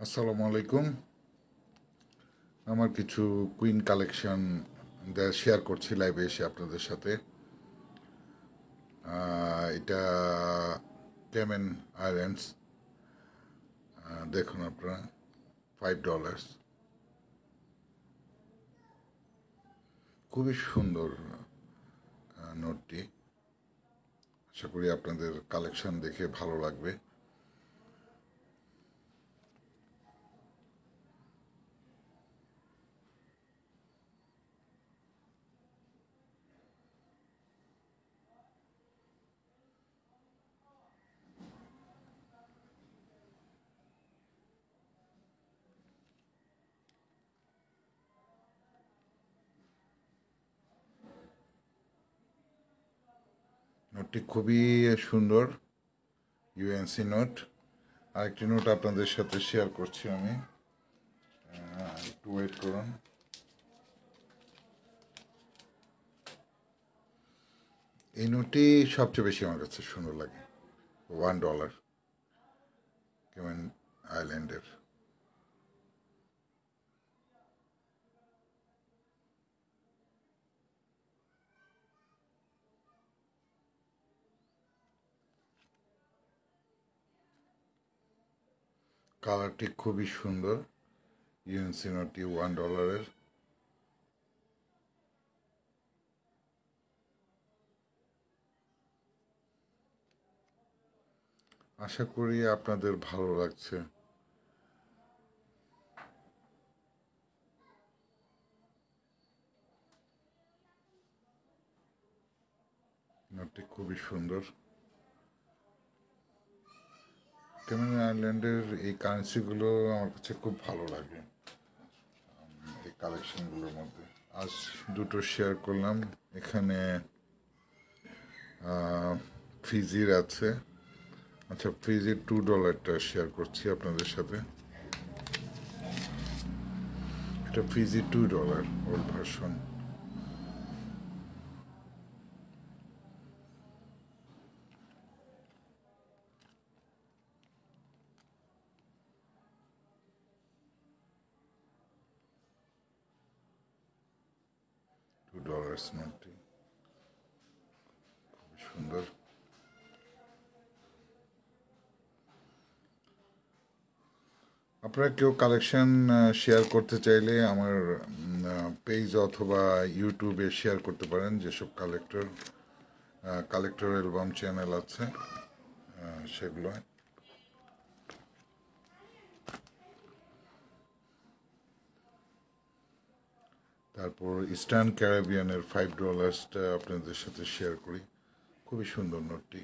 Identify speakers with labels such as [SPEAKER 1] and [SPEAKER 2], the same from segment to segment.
[SPEAKER 1] আসসালামু আলাইকুম। আমার কিছু কুইন কালেকশন শেয়ার করছি লাইভে এসে আপনাদের সাথে। এটা ক্যামেন আইল্যান্ডস। দেখুন আপনারা, $5। খুবই সুন্দর নোটটি। আশা করি আপনাদের কালেকশন দেখে ভালো লাগবে। নোটটি খুবই সুন্দর, ইউএনসি নোট। আরেকটি নোট আপনাদের সাথে শেয়ার করছি আমি। একটু ওয়েট করুন। এই নোটটি সবচেয়ে বেশি আমার কাছে সুন্দর লাগে, $1, ক্যামেন আইল্যান্ডের। কালারটি খুবই সুন্দর, ইউএনসি নোটটি $1। আশা করি আপনাদের ভালো লাগছে। নোটটি খুবই সুন্দর। ক্যামেরন আইল্যান্ডের এই কারেন্সিগুলো আমার কাছে খুব ভালো লাগে এই কালেকশনগুলোর মধ্যে। আজ দুটো শেয়ার করলাম। এখানে ফিজির আছে। আচ্ছা, ফিজির $2টা শেয়ার করছি আপনাদের সাথে। এটা ফিজি $2 ওল্ড ভার্সন। $2 নোটটি খুবই সুন্দর। আপনারা কেউ কালেকশন শেয়ার করতে চাইলে আমার পেজ অথবা ইউটিউবে শেয়ার করতে পারেন। যেসব কালেক্টর অ্যালবাম চ্যানেল আছে সেগুলো। তারপর ইস্টার্ন ক্যারিবিয়ানের $5টা আপনাদের সাথে শেয়ার করি। খুবই সুন্দর নোটটি।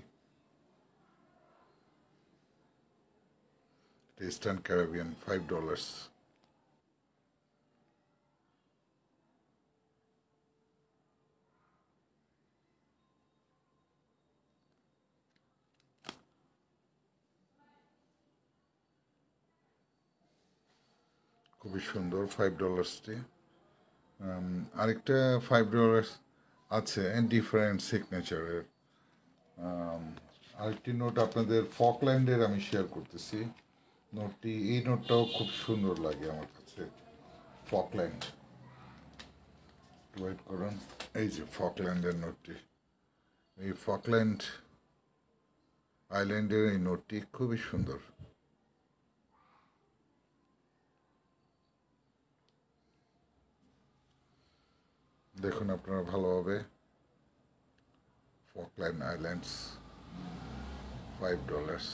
[SPEAKER 1] Eastern Caribbean $5। খুবই সুন্দর $5টি। আরেকটা $5 আছে ডিফারেন্ট সিগনেচারের। আরেকটি নোট আপনাদের ফকল্যান্ডের আমি শেয়ার করতেছি। এই নোটটাও খুব সুন্দর লাগে আমার কাছে। ফকল্যান্ড, ওয়েট করুন। এই যে ফকল্যান্ডের নোটটি, এই ফকল্যান্ড আইল্যান্ডের এই নোটটি খুবই সুন্দর। দেখুন আপনারা ভালোভাবে। Falkland islands $5।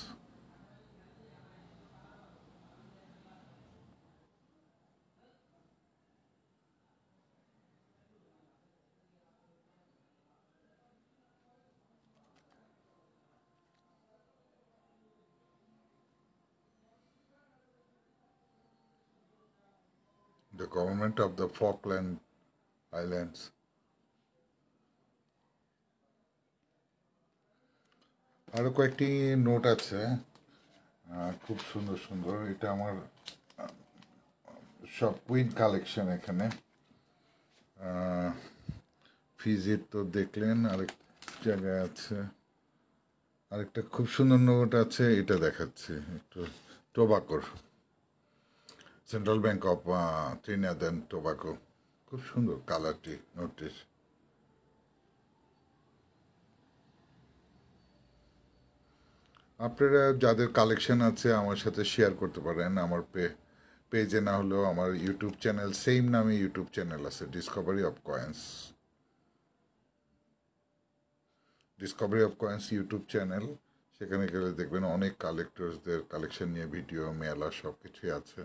[SPEAKER 1] The government of the Falkland Islands। আরও কয়েকটি নোট আছে, খুব সুন্দর সুন্দর। এটা আমার সব কুইন কালেকশন এখানে। ফিজির তো দেখলেন, আরেক জায়গায় আছে আরেকটা খুব সুন্দর নোট আছে, এটা দেখাচ্ছে একটু। টোবাকোর central bank of Trinidad and tobacco. খুব সুন্দর কালারটি নোটটির। আপনারা যাদের কালেকশন আছে আমার সাথে শেয়ার করতে পারেন। আমার পেজে না হলেও আমার ইউটিউব চ্যানেল, সেম নামে ইউটিউব চ্যানেল আছে, Discovery of coins. Discovery of coins YouTube channel, সেখানে গেলে দেখবেন অনেক কালেক্টরসদের কালেকশন নিয়ে ভিডিও, মেলা সব কিছুই আছে।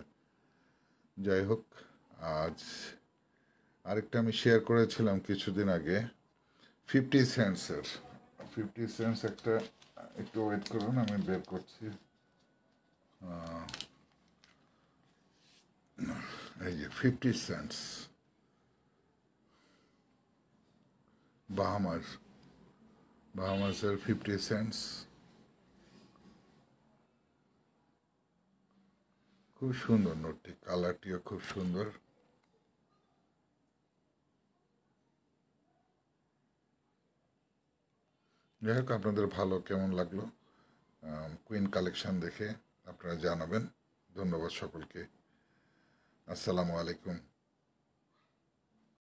[SPEAKER 1] যাই হোক, আজ আরেকটা আমি শেয়ার করেছিলাম কিছুদিন আগে 50 সেন্টসের। 50 সেন্টস একটা, একটু ওয়েট করুন আমি বের করছি। এই যে 50 সেন্টস, বাহামাসের 50 সেন্টস। খুব সুন্দর নোটটি, কালারটিও খুব সুন্দর। যাই হোক, আপনাদের ভালো কেমন লাগলো কুইন কালেকশন দেখে আপনারা জানাবেন। ধন্যবাদ সকলকে। আসসালামু আলাইকুম।